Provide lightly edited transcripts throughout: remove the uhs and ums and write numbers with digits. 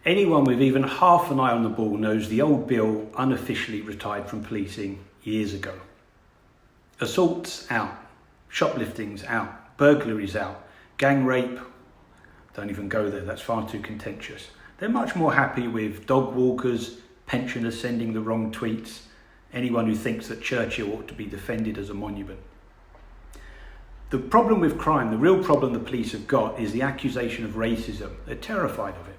Anyone with even half an eye on the ball knows the old Bill unofficially retired from policing years ago. Assaults out, shoplifting's out, burglary's out, gang rape, don't even go there, that's far too contentious. They're much more happy with dog walkers, pensioners sending the wrong tweets, anyone who thinks that Churchill ought to be defended as a monument. The problem with crime, the real problem the police have got, is the accusation of racism. They're terrified of it.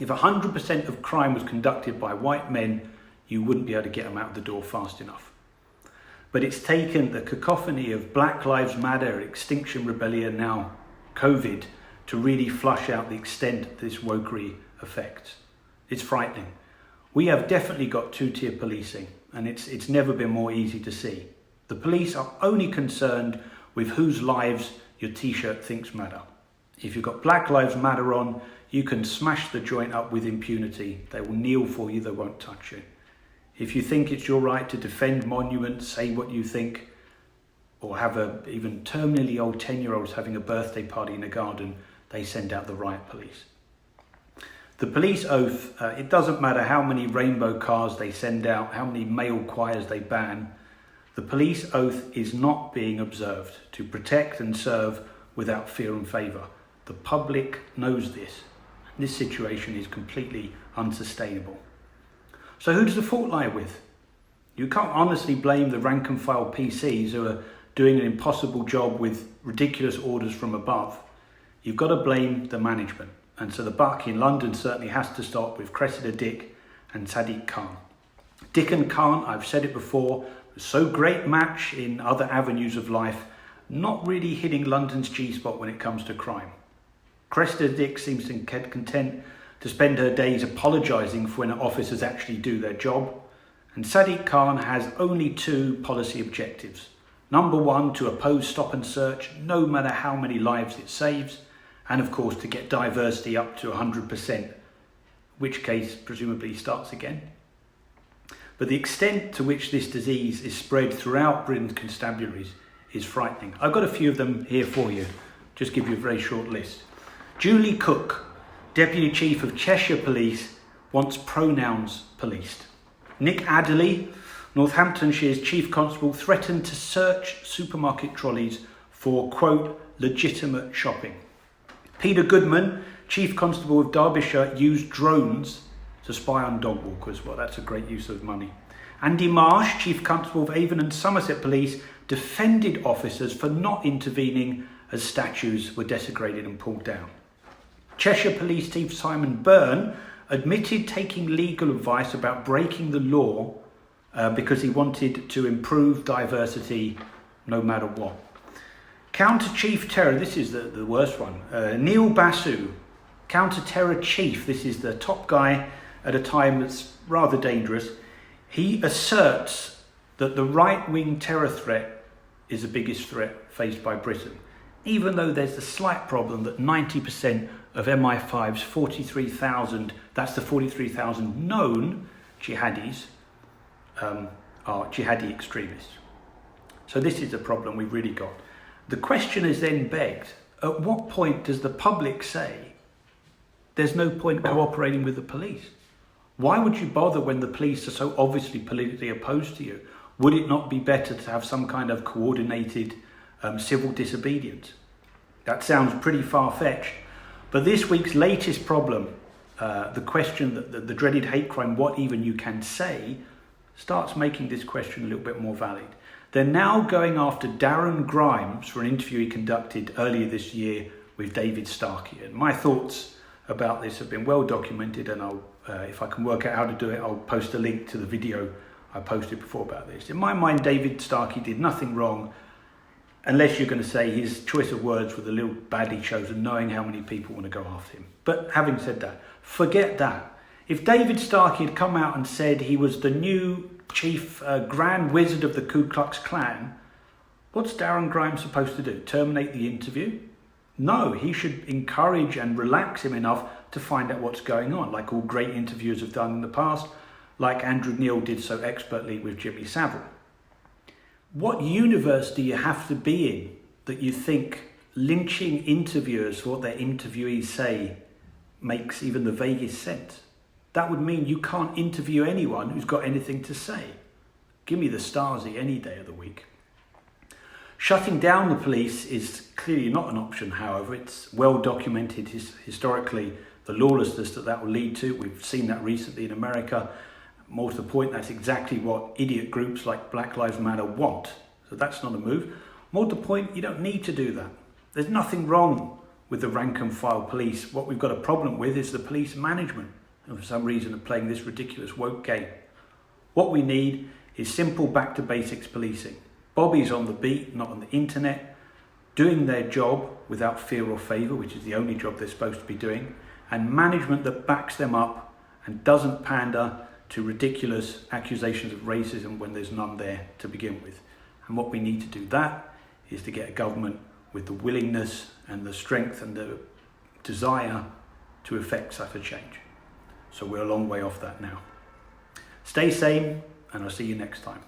If 100% of crime was conducted by white men, you wouldn't be able to get them out the door fast enough. But it's taken the cacophony of Black Lives Matter, Extinction Rebellion, now COVID, to really flush out the extent this wokery affects. It's frightening. We have definitely got two-tier policing, and it's never been more easy to see. The police are only concerned with whose lives your t-shirt thinks matter. If you've got Black Lives Matter on, you can smash the joint up with impunity. They will kneel for you, they won't touch you. If you think it's your right to defend monuments, say what you think, or have even terminally old 10-year-olds having a birthday party in a garden, they send out the riot police. The police oath, it doesn't matter how many rainbow cars they send out, how many male choirs they ban, the police oath is not being observed to protect and serve without fear and favour. The public knows this. This situation is completely unsustainable. So who does the fault lie with? You can't honestly blame the rank and file PCs who are doing an impossible job with ridiculous orders from above. You've got to blame the management. And so the buck in London certainly has to stop with Cressida Dick and Sadiq Khan. Dick and Khan, I've said it before, so great match in other avenues of life, not really hitting London's G-spot when it comes to crime. Cressida Dick seems content to spend her days apologising for when her officers actually do their job. And Sadiq Khan has only two policy objectives. Number one, to oppose stop and search, no matter how many lives it saves. And of course, to get diversity up to 100%, which case presumably starts again. But the extent to which this disease is spread throughout Britain's constabularies is frightening. I've got a few of them here for you. Just give you a very short list. Julie Cook, Deputy Chief of Cheshire Police, wants pronouns policed. Nick Adderley, Northamptonshire's Chief Constable, threatened to search supermarket trolleys for, quote, legitimate shopping. Peter Goodman, Chief Constable of Derbyshire, used drones to spy on dog walkers. Well, that's a great use of money. Andy Marsh, Chief Constable of Avon and Somerset Police, defended officers for not intervening as statues were desecrated and pulled down. Cheshire Police Chief Simon Byrne admitted taking legal advice about breaking the law because he wanted to improve diversity no matter what. Counter-Terror, this is the worst one. Neil Basu, Counter-Terror Chief, this is the top guy at a time that's rather dangerous. He asserts that the right-wing terror threat is the biggest threat faced by Britain, even though there's the slight problem that 90% of MI5's 43,000, that's the 43,000 known jihadis, are jihadi extremists. So this is the problem we've really got. The question is then begged, at what point does the public say there's no point cooperating with the police? Why would you bother when the police are so obviously politically opposed to you? Would it not be better to have some kind of coordinated civil disobedience? That sounds pretty far-fetched. But this week's latest problem, the question that the dreaded hate crime, what even you can say, starts making this question a little bit more valid. They're now going after Darren Grimes for an interview he conducted earlier this year with David Starkey. And my thoughts about this have been well documented, and I'll, if I can work out how to do it, I'll post a link to the video I posted before about this. In my mind, David Starkey did nothing wrong, unless you're going to say his choice of words were a little badly chosen, knowing how many people want to go after him. But having said that, forget that. If David Starkey had come out and said he was the new chief grand wizard of the Ku Klux Klan, what's Darren Grimes supposed to do? Terminate the interview? No, he should encourage and relax him enough to find out what's going on, like all great interviewers have done in the past, like Andrew Neil did so expertly with Jimmy Savile. What universe do you have to be in that you think lynching interviewers for what their interviewees say makes even the vaguest sense. That would mean you can't interview anyone who's got anything to say. Give me the Stasi any day of the week. Shutting down the police is clearly not an option, however. It's well documented historically, the lawlessness that will lead to. We've seen that recently in America. More to the point, that's exactly what idiot groups like Black Lives Matter want. So that's not a move. More to the point, you don't need to do that. There's nothing wrong with the rank and file police. What we've got a problem with is the police management, and for some reason are playing this ridiculous woke game. What we need is simple back to basics policing. Bobbies on the beat, not on the internet, doing their job without fear or favour, which is the only job they're supposed to be doing, and management that backs them up and doesn't pander to ridiculous accusations of racism when there's none there to begin with. And what we need to do that is to get a government with the willingness and the strength and the desire to effect such a change. So we're a long way off that now. Stay sane, and I'll see you next time.